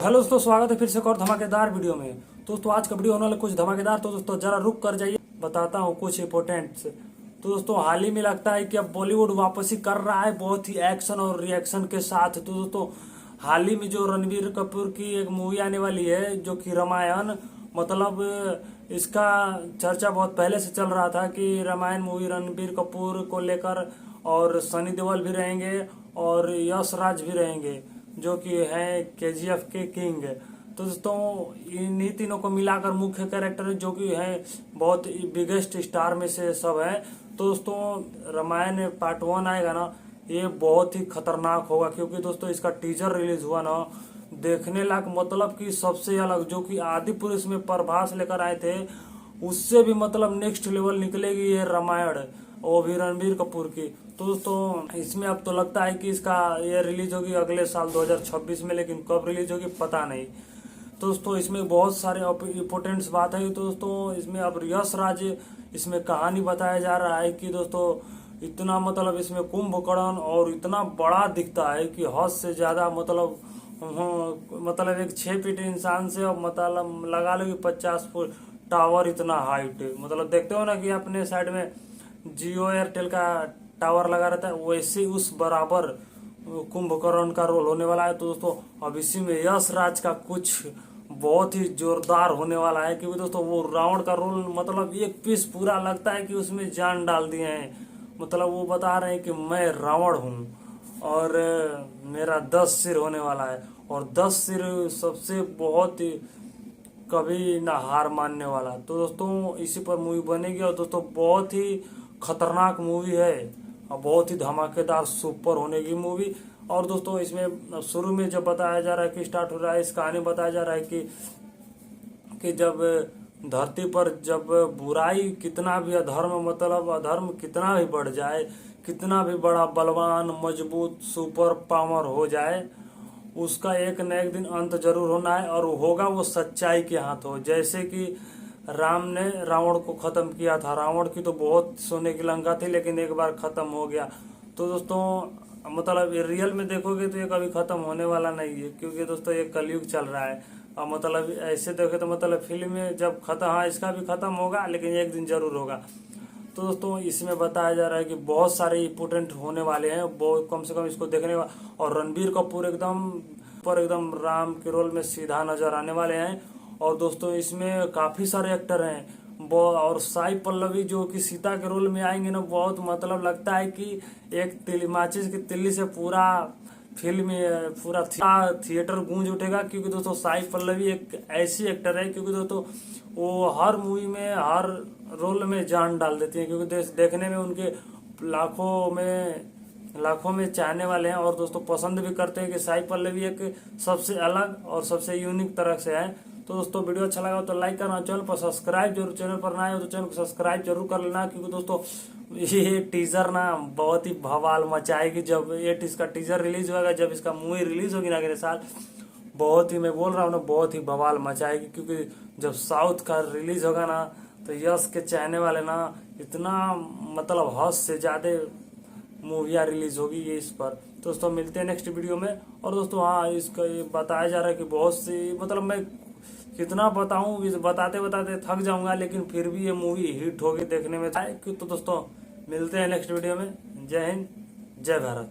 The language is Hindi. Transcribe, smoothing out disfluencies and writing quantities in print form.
हेलो दोस्तों, स्वागत है फिर से एक और धमाकेदार वीडियो में। दोस्तों आज का वीडियो होने वाला कुछ धमाकेदार, तो दोस्तों जरा रुक कर जाइए, बताता हूँ कुछ इंपोर्टेंट। तो दोस्तों हाल ही में लगता है कि अब बॉलीवुड वापसी कर रहा है बहुत ही एक्शन और रिएक्शन के साथ। तो दोस्तों हाल ही में जो रणबीर कपूर की एक मूवी आने वाली है जो कि रामायण, मतलब इसका चर्चा बहुत पहले से चल रहा था कि रामायण मूवी रणबीर कपूर को लेकर, और सनी देओल भी रहेंगे और यश राज भी रहेंगे जो कि है केजीएफ के किंग। तो दोस्तों इन्हीं तीनों को मिलाकर मुख्य कैरेक्टर जो कि है बहुत बिगेस्ट स्टार में से सब है। तो दोस्तों रामायण पार्ट 1 आएगा ना, ये बहुत ही खतरनाक होगा, क्योंकि दोस्तों इसका टीजर रिलीज हुआ ना, देखने लायक, मतलब कि सबसे अलग, जो कि आदि पुरुष में प्रभास लेकर आए थे उससे भी मतलब नेक्स्ट लेवल निकलेगी ये रामायण, वो भी रणबीर कपूर की। तो दोस्तों इसमें अब तो लगता है कि इसका ये रिलीज होगी अगले साल 2026 में, लेकिन कब रिलीज होगी पता नहीं। तो दोस्तों इसमें बहुत सारे इम्पोर्टेंट्स बात है। तो दोस्तों इसमें अब यश राज, इसमें कहानी बताया जा रहा है कि दोस्तों इतना मतलब इसमें कुंभकर्ण और इतना बड़ा दिखता है कि हद से ज्यादा, मतलब एक 6 फीट इंसान से अब मतलब लगा लो कि 50 फुट टावर, इतना हाइट। मतलब देखते हो ना कि अपने साइड में जियो एयरटेल का टावर लगा रहता है, वैसे उस बराबर कुंभकर्ण का रोल होने वाला है। तो दोस्तों अब इसी में यश राज का कुछ बहुत ही जोरदार होने वाला है, क्योंकि दोस्तों वो रावण का रोल मतलब एक पीस पूरा लगता है कि उसमें जान डाल दिए हैं। मतलब वो बता रहे हैं कि मैं रावण हूँ और मेरा 10 सिर होने वाला है, और 10 सिर सबसे बहुत ही कभी ना हार मानने वाला। तो दोस्तों इसी पर मूवी बनेगी, और दोस्तों बहुत ही खतरनाक मूवी है और बहुत ही धमाकेदार सुपर होने की मूवी। और दोस्तों इसमें शुरू में जब बताया जा रहा है कि स्टार्ट हो रहा है, इस कहानी बताया जा रहा है कि जब धरती पर जब बुराई कितना भी, अधर्म मतलब अधर्म कितना भी बढ़ जाए, कितना भी बड़ा बलवान मजबूत सुपर पावर हो जाए, उसका एक न एक दिन अंत जरूर होना है, और होगा वो सच्चाई के हाथ हो। जैसे कि राम ने रावण को खत्म किया था, रावण की तो बहुत सोने की लंका थी लेकिन एक बार खत्म हो गया। तो दोस्तों मतलब रियल में देखोगे तो ये कभी खत्म होने वाला नहीं है, क्योंकि दोस्तों ये कलयुग चल रहा है। और मतलब ऐसे देखे तो मतलब फिल्म में जब खत्म, हाँ इसका भी खत्म होगा लेकिन एक दिन जरूर होगा। तो दोस्तों इसमें बताया जा रहा है कि बहुत सारे इम्पोर्टेंट होने वाले हैं, बहुत कम से कम इसको देखने और रणबीर कपूर एकदम राम के रोल में सीधा नजर आने वाले हैं। और दोस्तों इसमें काफी सारे एक्टर हैं और साई पल्लवी जो कि सीता के रोल में आएंगे ना, बहुत मतलब लगता है कि एक माचिस की तिल्ली से पूरा फिल्म, पूरा थिएटर गूंज उठेगा। क्योंकि दोस्तों साई पल्लवी एक ऐसी एक्टर है, क्योंकि दोस्तों वो हर मूवी में हर रोल में जान डाल देती है, क्योंकि देखने में उनके लाखों में चाहने वाले हैं, और दोस्तों पसंद भी करते हैं कि साई पल्लवी एक सबसे अलग और सबसे यूनिक तरह से है। तो दोस्तों वीडियो अच्छा लगा तो लाइक करना, चैनल पर सब्सक्राइब जरूर, चैनल पर नए हो तो चैनल को सब्सक्राइब जरूर कर लेना, क्योंकि दोस्तों ये टीजर ना बहुत ही बवाल मचाएगी। जब ये इसका टीजर रिलीज होगा, जब इसका मूवी रिलीज होगी ना अगले साल, बहुत ही, मैं बोल रहा हूँ ना, बहुत ही बवाल मचाएगी। क्योंकि जब साउथ का रिलीज होगा ना, तो यश के चाहने वाले ना इतना मतलब हद से ज्यादा मूवियाँ रिलीज होगी ये इस पर। दोस्तों मिलते हैं नेक्स्ट वीडियो में। और दोस्तों हाँ, इसका ये बताया जा रहा है कि बहुत सी, मतलब मैं कितना बताऊं, इस बताते बताते थक जाऊंगा, लेकिन फिर भी ये मूवी हिट होगी देखने में। तो दोस्तों मिलते हैं नेक्स्ट वीडियो में। जय हिंद, जय भारत।